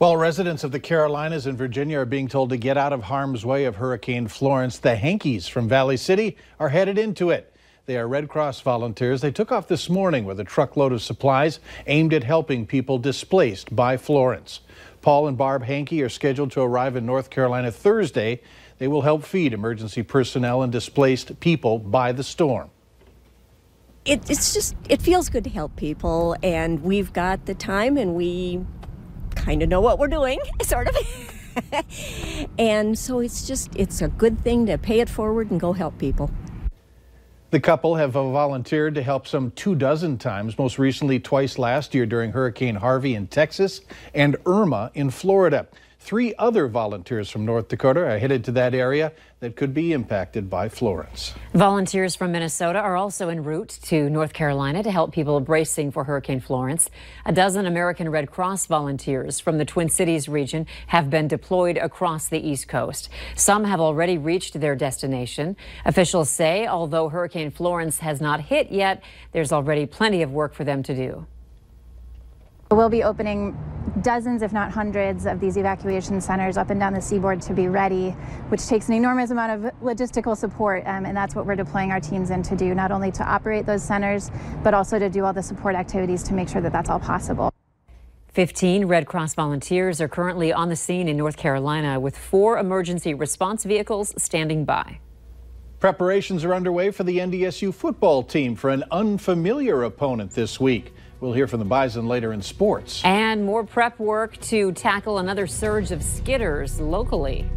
While residents of the Carolinas and Virginia are being told to get out of harm's way of Hurricane Florence, the Hankies from Valley City are headed into it. They are Red Cross volunteers. They took off this morning with a truckload of supplies aimed at helping people displaced by Florence. Paul and Barb Hankey are scheduled to arrive in North Carolina Thursday. They will help feed emergency personnel and displaced people by the storm. It feels good to help people, and we've got the time, and we kind of know what we're doing, sort of. And so it's a good thing to pay it forward and go help people. The couple have volunteered to help some 24 times, most recently twice last year during Hurricane Harvey in Texas and Irma in Florida. 3 other volunteers from North Dakota are headed to that area that could be impacted by Florence. Volunteers from Minnesota are also en route to North Carolina to help people bracing for Hurricane Florence. A dozen American Red Cross volunteers from the Twin Cities region have been deployed across the East Coast. Some have already reached their destination. Officials say although Hurricane Florence has not hit yet, there's already plenty of work for them to do. We'll be opening dozens, if not hundreds, of these evacuation centers up and down the seaboard to be ready, which takes an enormous amount of logistical support, and that's what we're deploying our teams in to do, not only to operate those centers, but also to do all the support activities to make sure that that's all possible. 15 Red Cross volunteers are currently on the scene in North Carolina with 4 emergency response vehicles standing by. Preparations are underway for the NDSU football team for an unfamiliar opponent this week. We'll hear from the Bison later in sports. And more prep work to tackle another surge of skidders locally.